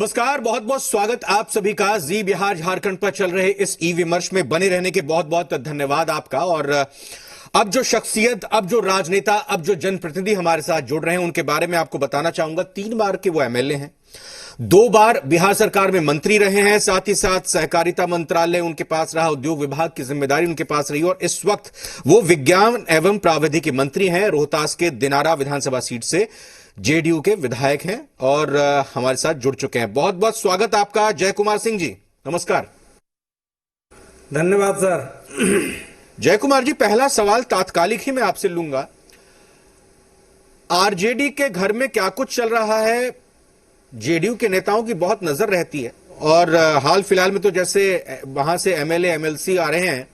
नमस्कार, बहुत बहुत स्वागत आप सभी का जी बिहार झारखंड पर चल रहे इस ई विमर्श में बने रहने के बहुत बहुत धन्यवाद आपका। और अब जो शख्सियत, अब जो राजनेता, अब जो जनप्रतिनिधि हमारे साथ जुड़ रहे हैं उनके बारे में आपको बताना चाहूंगा। 3 बार के वो एमएलए हैं, 2 बार बिहार सरकार में मंत्री रहे हैं, साथ ही साथ सहकारिता मंत्रालय उनके पास रहा, उद्योग विभाग की जिम्मेदारी उनके पास रही और इस वक्त वो विज्ञान एवं प्राविधिकी मंत्री हैं। रोहतास के दिनारा विधानसभा सीट से जेडीयू के विधायक हैं और हमारे साथ जुड़ चुके हैं। बहुत बहुत स्वागत आपका जय कुमार सिंह जी, नमस्कार। धन्यवाद सर। जय कुमार जी, पहला सवाल तात्कालिक ही मैं आपसे लूंगा। आरजेडी के घर में क्या कुछ चल रहा है? जेडीयू के नेताओं की बहुत नजर रहती है और हाल फिलहाल में तो जैसे वहां से एमएलए एमएलसी आ रहे हैं,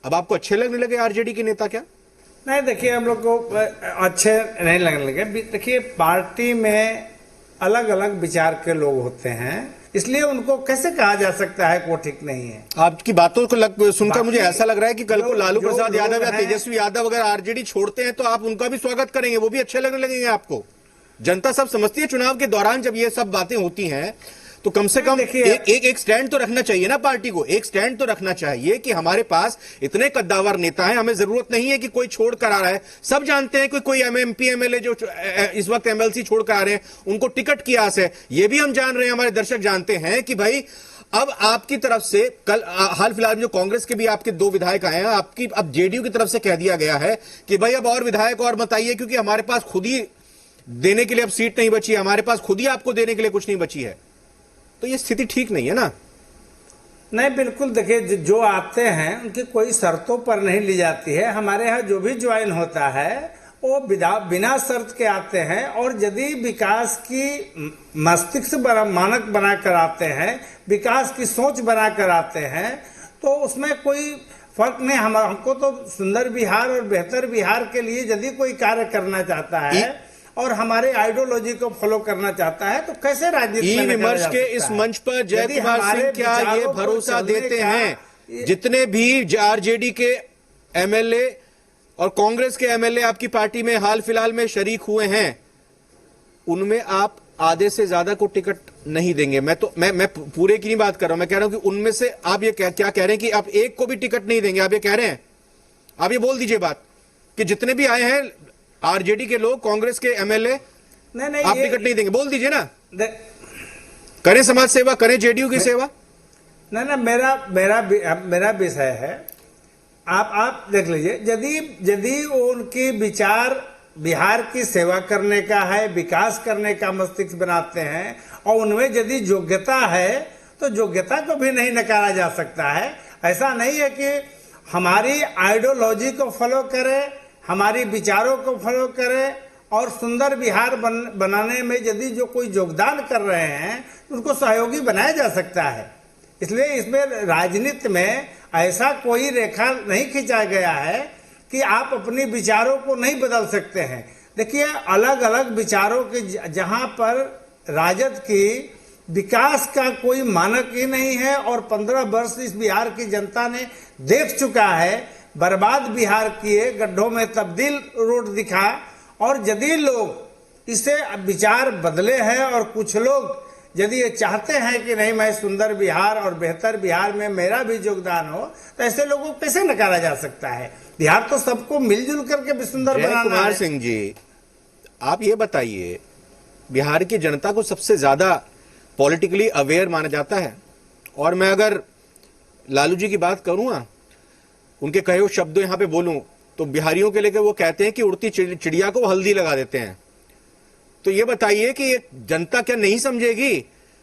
अब आपको अच्छे लगने लगे आरजेडी के नेता क्या? नहीं, देखिए हम लोग को अच्छे नहीं लगने लगे। देखिए पार्टी में अलग अलग विचार के लोग होते हैं, इसलिए उनको कैसे कहा जा सकता है कि वो ठीक नहीं है। आपकी बातों को सुनकर मुझे ऐसा लग रहा है कि कल को लालू प्रसाद यादव या तेजस्वी यादव अगर आरजेडी छोड़ते हैं तो आप उनका भी स्वागत करेंगे, वो भी अच्छे लगने लगेंगे आपको। जनता सब समझती है चुनाव के दौरान जब ये सब बातें होती हैं तो कम से कम एक स्टैंड तो रखना चाहिए ना पार्टी को। एक स्टैंड तो रखना चाहिए कि हमारे पास इतने कद्दावर नेता हैं, हमें जरूरत नहीं है कि कोई छोड़ कर आ रहा है। सब जानते हैं कि कोई एमपी एमएलए जो इस वक्त एमएलसी छोड़ कर आ रहे हैं उनको टिकट की आस है, ये भी हम जान रहे हैं, हमारे दर्शक जानते हैं कि भाई अब आपकी तरफ से कल हाल फिलहाल में जो कांग्रेस के भी आपके 2 विधायक आए हैं, आपकी अब जेडीयू की तरफ से कह दिया गया है कि भाई अब और विधायक और मत आइए क्योंकि हमारे पास खुद ही देने के लिए अब सीट नहीं बची है, हमारे पास खुद ही आपको देने के लिए कुछ नहीं बची है। तो ये स्थिति ठीक नहीं है ना? नहीं, बिल्कुल। देखिए जो आते हैं उनकी कोई शर्तों पर नहीं ली जाती है। हमारे यहाँ जो भी ज्वाइन होता है वो बिना शर्त के आते हैं और यदि विकास की मस्तिष्क मानक बनाकर आते हैं, विकास की सोच बनाकर आते हैं तो उसमें कोई फर्क नहीं। हमको तो सुंदर बिहार और बेहतर बिहार के लिए यदि कोई कार्य करना चाहता है और हमारे आइडियोलॉजी को फॉलो करना चाहता है तो कैसे राजनीति में विमर्श के इस मंच पर जय कुमार सिंह क्या ये भरोसा देते हैं जितने भी आरजेडी के एमएलए और कांग्रेस के एमएलए आपकी पार्टी में हाल फिलहाल में शरीक हुए हैं, उनमें आप आधे से ज्यादा को टिकट नहीं देंगे? मैं पूरे की नहीं बात कर रहा हूं, मैं कह रहा हूं कि उनमें से आप ये क्या कह रहे हैं कि आप एक को भी टिकट नहीं देंगे? आप ये कह रहे हैं, आप ये बोल दीजिए बात कि जितने भी आए हैं आरजेडी के लोग, कांग्रेस के एमएलए, नहीं आप टिकट नहीं देंगे, बोल दीजिए ना। करें समाज सेवा, करें जेडीयू की सेवा। नहीं, मेरा विषय है, आप देख लीजिए। यदि उनकी विचार बिहार की सेवा करने का है, विकास करने का मस्तिष्क बनाते हैं और उनमें यदि योग्यता है तो योग्यता को भी नहीं नकारा जा सकता है। ऐसा नहीं है कि हमारी आइडियोलॉजी को फॉलो करें, हमारी विचारों को फॉलो करें और सुंदर बिहार बनाने में यदि जो कोई योगदान कर रहे हैं उनको सहयोगी बनाया जा सकता है। इसलिए इसमें राजनीति में ऐसा कोई रेखा नहीं खींचा गया है कि आप अपनी विचारों को नहीं बदल सकते हैं। देखिए अलग अलग विचारों के जहां पर राजद की विकास का कोई मानक ही नहीं है और 15 वर्ष इस बिहार की जनता ने देख चुका है, बर्बाद बिहार किए, गड्ढों में तब्दील रोड दिखा। और यदि लोग इसे विचार बदले हैं और कुछ लोग यदि ये चाहते हैं कि नहीं मैं सुंदर बिहार और बेहतर बिहार में मेरा भी योगदान हो, तो ऐसे लोगों को कैसे नकारा जा सकता है? बिहार तो सबको मिलजुल करके भी सुंदर बनाना है। कुमार सिंह जी, आप ये बताइए, बिहार की जनता को सबसे ज्यादा पॉलिटिकली अवेयर माना जाता है और मैं अगर लालू जी की बात करूं, उनके कहे हुए शब्दों यहां पे बोलूं तो बिहारियों के लेकर वो कहते हैं कि उड़ती चिड़िया को हल्दी लगा देते हैं। तो ये बताइए कि ये जनता क्या नहीं समझेगी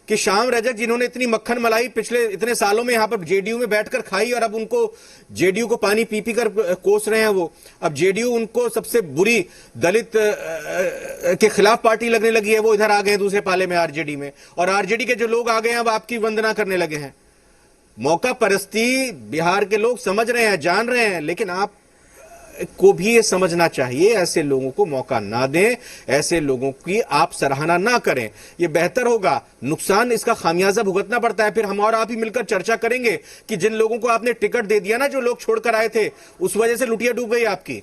कि श्याम रजक जिन्होंने इतनी मक्खन मलाई पिछले इतने सालों में यहां पर जेडीयू में बैठकर खाई और अब उनको जेडीयू को पानी पी पी कर कोस रहे हैं, वो अब जेडीयू उनको सबसे बुरी दलित के खिलाफ पार्टी लगने लगी है, वो इधर आ गए दूसरे पाले में आरजेडी में, और आरजेडी के जो लोग आ गए हैं अब आपकी वंदना करने लगे हैं। मौका परस्ती बिहार के लोग समझ रहे हैं, जान रहे हैं, लेकिन आप को भी ये समझना चाहिए ऐसे लोगों को मौका ना दें, ऐसे लोगों की आप सराहना ना करें, ये बेहतर होगा। नुकसान इसका खामियाजा भुगतना पड़ता है। फिर हम और आप ही मिलकर चर्चा करेंगे कि जिन लोगों को आपने टिकट दे दिया ना, जो लोग छोड़कर आए थे, उस वजह से लुटिया डूब गई आपकी।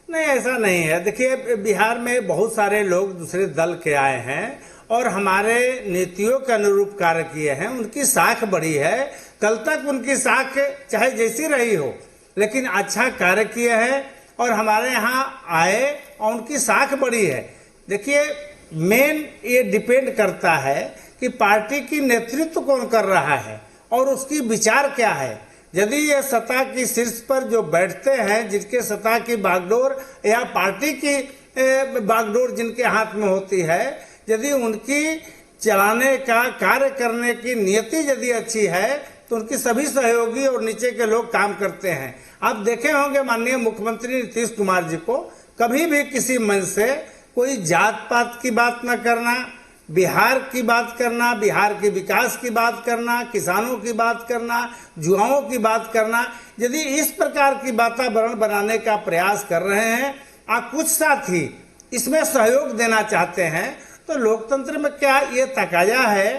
नहीं, ऐसा नहीं है। देखिए बिहार में बहुत सारे लोग दूसरे दल के आए हैं और हमारे नीतियों के अनुरूप कार्य किए हैं, उनकी साख बढ़ी है। कल तक उनकी साख चाहे जैसी रही हो, लेकिन अच्छा कार्य किए हैं और हमारे यहाँ आए और उनकी साख बढ़ी है। देखिए, मेन ये डिपेंड करता है कि पार्टी की नेतृत्व कौन कर रहा है और उसकी विचार क्या है। यदि ये सत्ता की शीर्ष पर जो बैठते हैं, जिनके सत्ता की बागडोर या पार्टी की बागडोर जिनके हाथ में होती है, यदि उनकी चलाने का कार्य करने की नियति यदि अच्छी है तो उनकी सभी सहयोगी और नीचे के लोग काम करते हैं। आप देखे होंगे माननीय मुख्यमंत्री नीतीश कुमार जी को कभी भी किसी मंच से कोई जात पात की बात न करना, बिहार की बात करना, बिहार के विकास की बात करना, किसानों की बात करना, युवाओं की बात करना। यदि इस प्रकार की वातावरण बनाने का प्रयास कर रहे हैं और कुछ साथी इसमें सहयोग देना चाहते हैं तो लोकतंत्र में क्या ये तकाजा है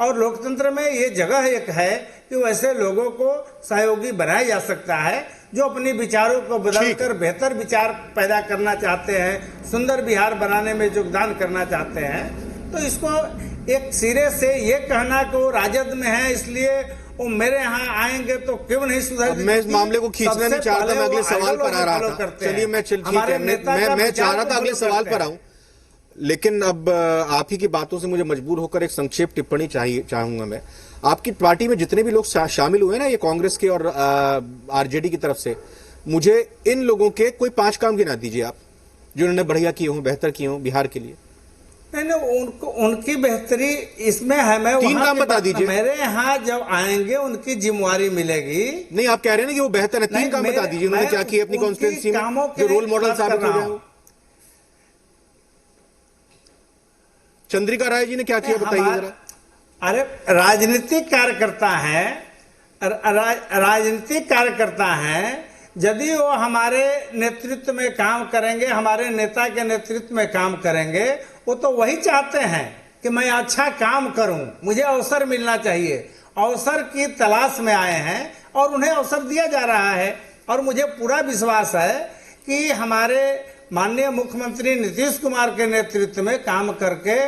और लोकतंत्र में ये जगह एक है कि वैसे लोगों को सहयोगी बनाया जा सकता है जो अपनी विचारों को बदलकर बेहतर विचार पैदा करना चाहते हैं, सुंदर बिहार बनाने में योगदान करना चाहते हैं। तो इसको एक सिरे से ये कहना कि वो राजद में है इसलिए वो मेरे यहाँ आएंगे तो क्यों नहीं सुधर। मैं इस मामले को खींचना नहीं चाहता, मैं अगले सवाल पर आ रहा था। चलिए मैं चाह रहा था अगले सवाल पर आऊं, लेकिन अब आप ही की बातों से मुझे मजबूर होकर एक संक्षेप टिप्पणी चाहूंगा मैं। आपकी पार्टी में जितने भी लोग शामिल हुए ना, ये कांग्रेस के और आरजेडी की तरफ से, मुझे इन लोगों के कोई 5 काम गिना दीजिए आप जो उन्होंने बढ़िया किए हों, बेहतर किए हों बिहार के लिए। नहीं, उनको उनकी बेहतरी इसमें है। मैं 3 काम बता दीजिए। मेरे यहाँ जब आएंगे उनकी जिम्मेवारी मिलेगी। नहीं, आप कह रहे हैं ना कि वो बेहतर है, 3 काम बता दीजिए उन्होंने क्या किया अपनी कॉन्स्टिट्यूंसी में जो रोल मॉडल साबित हो गए। चंद्रिका राय जी ने क्या किया बताइए जरा। अरे राजनीतिक कार्यकर्ता है, राजनीतिक कार्यकर्ता है। यदि वो हमारे नेतृत्व में काम करेंगे, हमारे नेता के नेतृत्व में काम करेंगे, वो तो वही चाहते हैं कि मैं अच्छा काम करूं, मुझे अवसर मिलना चाहिए। अवसर की तलाश में आए हैं और उन्हें अवसर दिया जा रहा है। और मुझे पूरा विश्वास है कि हमारे माननीय मुख्यमंत्री नीतीश कुमार के नेतृत्व में काम करके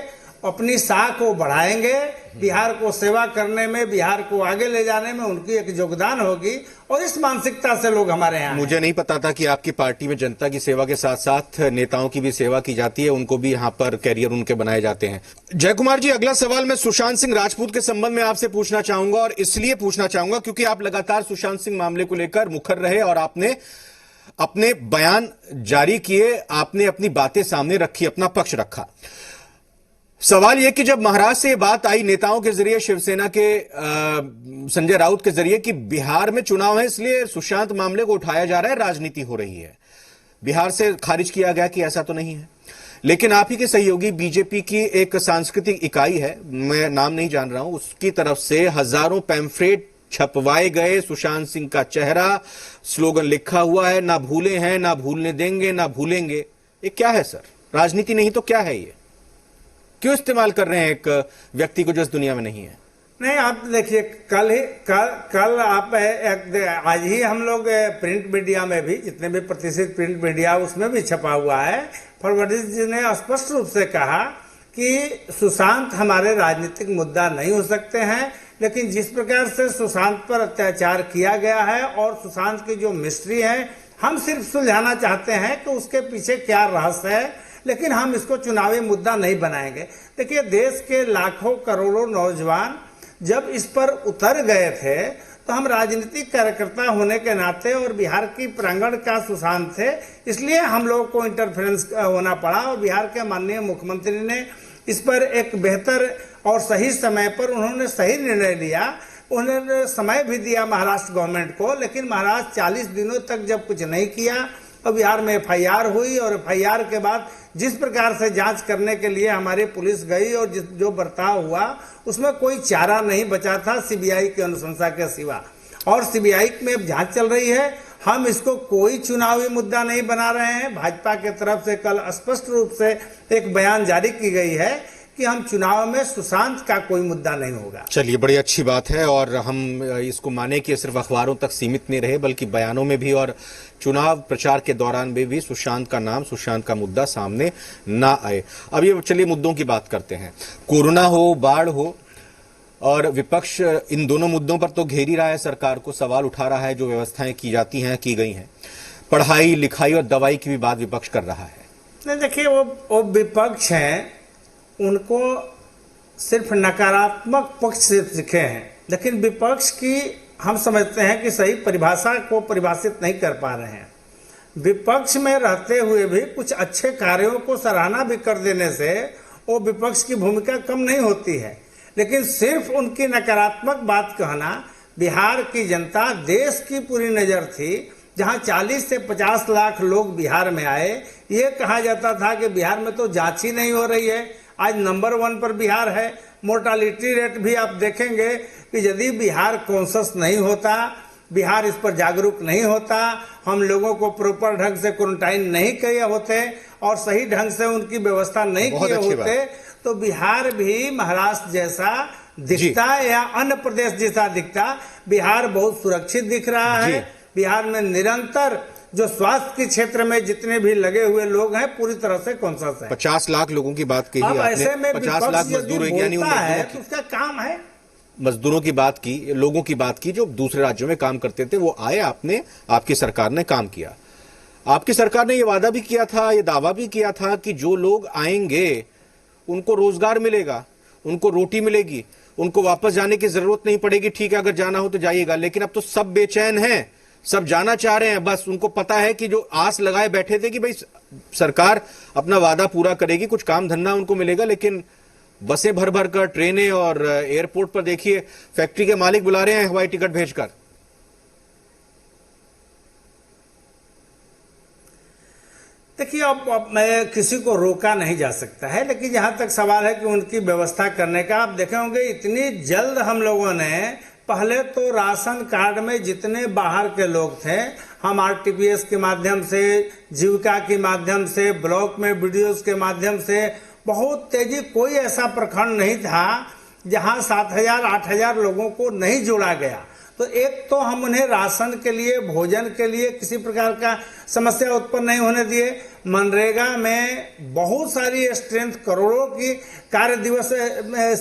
अपनी साख को बढ़ाएंगे। बिहार को सेवा करने में, बिहार को आगे ले जाने में उनकी एक योगदान होगी और इस मानसिकता से लोग हमारे यहाँ। मुझे नहीं पता था कि आपकी पार्टी में जनता की सेवा के साथ साथ नेताओं की भी सेवा की जाती है, उनको भी यहाँ पर कैरियर उनके बनाए जाते हैं। जय कुमार जी, अगला सवाल मैं सुशांत सिंह राजपूत के संबंध में आपसे पूछना चाहूंगा और इसलिए पूछना चाहूंगा क्योंकि आप लगातार सुशांत सिंह मामले को लेकर मुखर रहे और आपने अपने बयान जारी किए, आपने अपनी बातें सामने रखी, अपना पक्ष रखा। सवाल यह कि जब महाराष्ट्र से यह बात आई नेताओं के जरिए, शिवसेना के संजय राउत के जरिए कि बिहार में चुनाव है इसलिए सुशांत मामले को उठाया जा रहा है, राजनीति हो रही है, बिहार से खारिज किया गया कि ऐसा तो नहीं है। लेकिन आप ही के सहयोगी बीजेपी की एक सांस्कृतिक इकाई है, मैं नाम नहीं जान रहा हूं, उसकी तरफ से हजारों पैम्फलेट छपवाए गए, सुशांत सिंह का चेहरा, स्लोगन लिखा हुआ है, ना भूले हैं, ना भूलने देंगे, ना भूलेंगे। ये क्या है सर? राजनीति नहीं तो क्या है ये? क्यों इस्तेमाल कर रहे हैं एक व्यक्ति को जो इस दुनिया में नहीं है? नहीं, आप देखिए, कल आप आज ही हम लोग प्रिंट मीडिया में भी, जितने भी प्रतिष्ठित प्रिंट मीडिया उसमें भी छपा हुआ है, फडणवीस जी ने स्पष्ट रूप से कहा कि सुशांत हमारे राजनीतिक मुद्दा नहीं हो सकते हैं, लेकिन जिस प्रकार से सुशांत पर अत्याचार किया गया है और सुशांत की जो मिस्ट्री है, हम सिर्फ सुलझाना चाहते हैं कि उसके पीछे क्या रहस्य है, लेकिन हम इसको चुनावी मुद्दा नहीं बनाएंगे। देखिए, देश के लाखों करोड़ों नौजवान जब इस पर उतर गए थे तो हम राजनीतिक कार्यकर्ता होने के नाते और बिहार की प्रांगण का सुशांत थे, इसलिए हम लोगों को इंटरफेरेंस होना पड़ा और बिहार के माननीय मुख्यमंत्री ने इस पर एक बेहतर और सही समय पर उन्होंने सही निर्णय लिया। उन्होंने समय भी दिया महाराष्ट्र गवर्नमेंट को, लेकिन महाराष्ट्र 40 दिनों तक जब कुछ नहीं किया और बिहार में एफआईआर हुई और एफआईआर के बाद जिस प्रकार से जांच करने के लिए हमारी पुलिस गई और जो बर्ताव हुआ उसमें कोई चारा नहीं बचा था सीबीआई की अनुशंसा के सिवा, और सीबीआई में जांच चल रही है। हम इसको कोई चुनावी मुद्दा नहीं बना रहे हैं। भाजपा के तरफ से कल स्पष्ट रूप से एक बयान जारी की गई है कि हम चुनाव में सुशांत का कोई मुद्दा नहीं होगा। चलिए, बड़ी अच्छी बात है और हम इसको माने कि सिर्फ अखबारों तक सीमित नहीं रहे बल्कि बयानों में भी और चुनाव प्रचार के दौरान भी सुशांत का नाम, सुशांत का मुद्दा सामने ना आए। अब ये चलिए मुद्दों की बात करते हैं। कोरोना हो, बाढ़ हो और विपक्ष इन दोनों मुद्दों पर तो घेर ही रहा है, सरकार को सवाल उठा रहा है। जो व्यवस्थाएं की जाती हैं, की गई हैं, पढ़ाई लिखाई और दवाई की भी बात विपक्ष कर रहा है। नहीं, देखिए वो विपक्ष हैं, उनको सिर्फ नकारात्मक पक्ष से दिखे हैं, लेकिन विपक्ष की हम समझते हैं कि सही परिभाषा को परिभाषित नहीं कर पा रहे हैं। विपक्ष में रहते हुए भी कुछ अच्छे कार्यों को सराहना भी कर देने से वो विपक्ष की भूमिका कम नहीं होती है, लेकिन सिर्फ उनकी नकारात्मक बात कहना, बिहार की जनता, देश की पूरी नज़र थी, जहां 40 से 50 लाख लोग बिहार में आए, ये कहा जाता था कि बिहार में तो जांच ही नहीं हो रही है। आज नंबर 1 पर बिहार है। मोर्टालिटी रेट भी आप देखेंगे कि यदि बिहार कॉन्शस नहीं होता, बिहार इस पर जागरूक नहीं होता, हम लोगों को प्रॉपर ढंग से क्वारंटाइन नहीं किए होते और सही ढंग से उनकी व्यवस्था नहीं किए होते, तो बिहार भी महाराष्ट्र जैसा दिखता या अन्य प्रदेश जैसा दिखता। बिहार बहुत सुरक्षित दिख रहा है। बिहार में निरंतर जो स्वास्थ्य के क्षेत्र में जितने भी लगे हुए लोग हैं पूरी तरह से कॉन्शस है। 50 लाख लोगों की बात कही अब ऐसे में 50 लाख मजदूर है तो उसका काम है। मजदूरों की बात की, लोगों की बात की जो दूसरे राज्यों में काम करते थे, वो आए, आपकी सरकार ने काम किया। आपकी सरकार ने ये वादा भी किया था, ये दावा भी किया था कि जो लोग आएंगे उनको रोजगार मिलेगा, उनको रोटी मिलेगी, उनको वापस जाने की जरूरत नहीं पड़ेगी। ठीक है, अगर जाना हो तो जाइएगा। लेकिन अब तो सब बेचैन हैं, सब जाना चाह रहे हैं। बस उनको पता है कि जो आस लगाए बैठे थे कि भाई सरकार अपना वादा पूरा करेगी, कुछ काम धंधा उनको मिलेगा, लेकिन बसें भर भर कर, ट्रेनें और एयरपोर्ट पर देखिए फैक्ट्री के मालिक बुला रहे हैं हवाई टिकट भेजकर। देखिए, अब मैं किसी को रोका नहीं जा सकता है, लेकिन जहां तक सवाल है कि उनकी व्यवस्था करने का, आप देखे होंगे इतनी जल्द हम लोगों ने, पहले तो राशन कार्ड में जितने बाहर के लोग थे, हम आरटीपीएस के माध्यम से, जीविका के माध्यम से, ब्लॉक में वीडियोस के माध्यम से बहुत तेजी, कोई ऐसा प्रखंड नहीं था जहां 7,000 8,000 लोगों को नहीं जोड़ा गया। तो एक तो हम उन्हें राशन के लिए, भोजन के लिए किसी प्रकार का समस्या उत्पन्न नहीं होने दिए। मनरेगा में बहुत सारी स्ट्रेंथ, करोड़ों की कार्य दिवस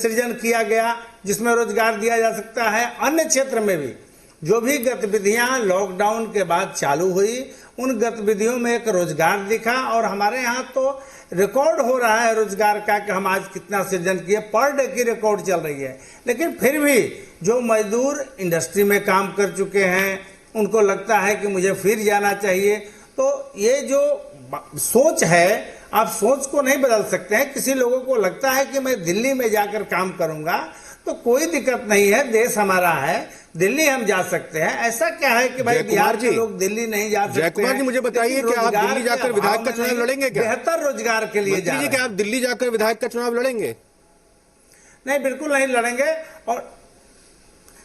सृजन किया गया जिसमें रोजगार दिया जा सकता है। अन्य क्षेत्र में भी जो भी गतिविधियां लॉकडाउन के बाद चालू हुई, उन गतिविधियों में एक रोजगार दिखा और हमारे यहाँ तो रिकॉर्ड हो रहा है रोजगार का कि हम आज कितना सृजन किए, पर डे की रिकॉर्ड चल रही है। लेकिन फिर भी जो मजदूर इंडस्ट्री में काम कर चुके हैं, उनको लगता है कि मुझे फिर जाना चाहिए। तो ये जो सोच है, आप सोच को नहीं बदल सकते हैं। किसी लोगों को लगता है कि मैं दिल्ली में जाकर काम करूंगा, तो कोई दिक्कत नहीं है, देश हमारा है, दिल्ली हम जा सकते हैं। ऐसा क्या है कि भाई बिहार के लोग दिल्ली नहीं जा सकते? जयकुमार जी, मुझे बताइए कि आप दिल्ली जाकर विधायक का चुनाव लड़ेंगे क्या? बेहतर रोजगार के लिए जा रहे हैं। क्या आप दिल्ली जाकर विधायक का चुनाव लड़ेंगे? नहीं, बिल्कुल नहीं लड़ेंगे। और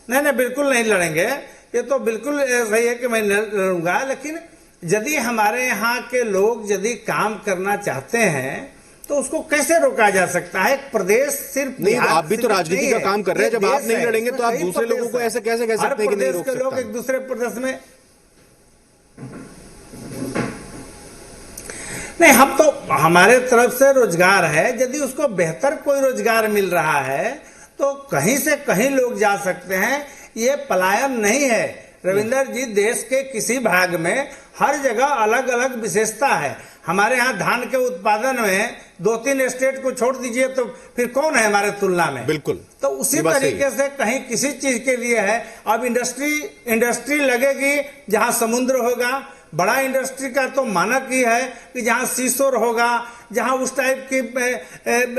नहीं, बिल्कुल नहीं लड़ेंगे। ये तो बिल्कुल सही है कि मैं लड़ूंगा, लेकिन यदि हमारे यहाँ के लोग यदि काम करना चाहते हैं तो उसको कैसे रोका जा सकता है? प्रदेश सिर्फ नहीं, आप भी तो राजनीति का काम कर रहे हैं। जब आप नहीं लड़ेंगे तो आप दूसरे लोगों को ऐसे कैसे कह सकते हैं कि नहीं रोक सकता? लोग एक दूसरे प्रदेश में नहीं, हम तो हमारे तरफ से रोजगार है। यदि उसको बेहतर कोई रोजगार मिल रहा है तो कहीं से कहीं लोग जा सकते हैं। ये पलायन नहीं है रविंदर जी। देश के किसी भाग में हर जगह अलग अलग विशेषता है। हमारे यहाँ धान के उत्पादन में 2-3 स्टेट को छोड़ दीजिए तो फिर कौन है हमारे तुलना में? बिल्कुल। तो उसी तरीके से कहीं किसी चीज के लिए है। अब इंडस्ट्री लगेगी जहां समुद्र होगा। बड़ा इंडस्ट्री का तो मानक ही है कि जहां सीशोर होगा, जहां उस टाइप की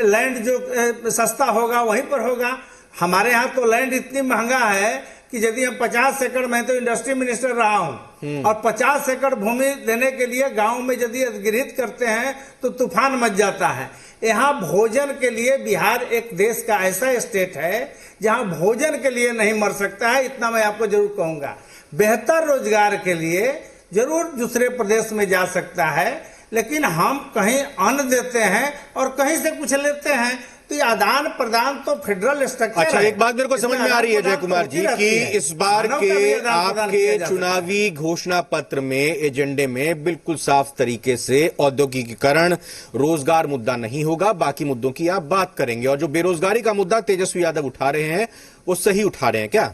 लैंड जो सस्ता होगा वहीं पर होगा। हमारे यहाँ तो लैंड इतनी महंगा है कि यदि हम 50 एकड़, मैं तो इंडस्ट्री मिनिस्टर रहा हूं, और 50 एकड़ भूमि देने के लिए गांव में यदि अधिग्रहित करते हैं तो तूफान मच जाता है। यहाँ भोजन के लिए बिहार एक देश का ऐसा स्टेट है जहां भोजन के लिए नहीं मर सकता है। इतना मैं आपको जरूर कहूंगा। बेहतर रोजगार के लिए जरूर दूसरे प्रदेश में जा सकता है, लेकिन हम कहीं अन्न देते हैं और कहीं से कुछ लेते हैं। तो ये आदान प्रदान तो फेडरल स्ट्रक्चर अच्छा, है। एक बात मेरे को समझ में आ रही है जय कुमार जी कि इस बार के आपके चुनावी घोषणा पत्र में, एजेंडे में बिल्कुल साफ तरीके से औद्योगिकीकरण, रोजगार मुद्दा नहीं होगा, बाकी मुद्दों की आप बात करेंगे। और जो बेरोजगारी का मुद्दा तेजस्वी यादव उठा रहे हैं वो सही उठा रहे हैं क्या?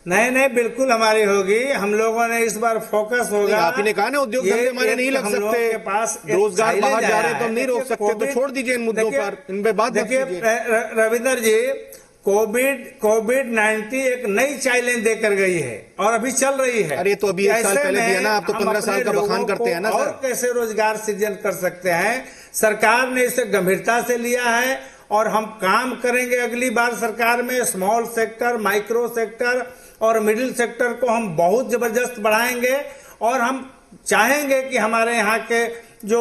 नहीं नहीं, बिल्कुल हमारी होगी। हम लोगों ने इस बार फोकस होगा। आप ही ने कहा ना उद्योग धंधे हमारे नहीं लग सकते, के पास रोजगार बाहर जा रहे हैं तो हम नहीं रोक सकते, तो छोड़ दीजिए इन मुद्दों पर, इन पे बात मत कीजिए। रविंदर जी, कोविड 19 एक नई चैलेंज देकर गई है और अभी चल रही है। अरे तो अभी 1 साल पहले दिया ना, आप तो 15 साल का बखान करते हैं ना सर। और कैसे रोजगार सृजन कर सकते हैं? सरकार ने इसे गंभीरता से लिया है और हम काम करेंगे अगली बार सरकार में। स्मॉल सेक्टर, माइक्रो सेक्टर और मिडिल सेक्टर को हम बहुत जबरदस्त बढ़ाएंगे और हम चाहेंगे कि हमारे यहाँ के जो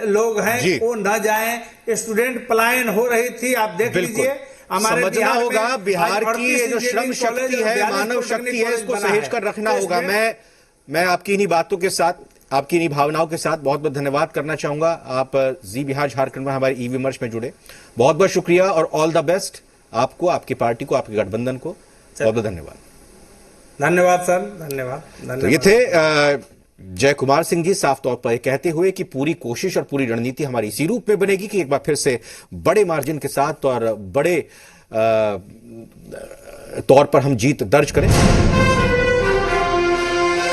लोग हैं वो न जाएं। स्टूडेंट पलायन हो रही थी, आप देख लीजिए। हमारे समझना होगा बिहार की ये जो श्रम शक्ति है, मानव शक्ति है, इसको सहेज कर रखना होगा। मैं आपकी इन्हीं बातों के साथ, आपकी इन्हीं भावनाओं के साथ बहुत बहुत धन्यवाद करना चाहूंगा। आप जी बिहार झारखंड में हमारे ई विमर्श में जुड़े, बहुत बहुत शुक्रिया और ऑल द बेस्ट आपको, आपकी पार्टी को, आपके गठबंधन को। बहुत बहुत धन्यवाद। धन्यवाद सर, धन्यवाद। तो ये थे जय कुमार सिंह जी, साफ तौर पर कहते हुए कि पूरी कोशिश और पूरी रणनीति हमारी इसी रूप में बनेगी कि एक बार फिर से बड़े मार्जिन के साथ और बड़े तौर पर हम जीत दर्ज करें।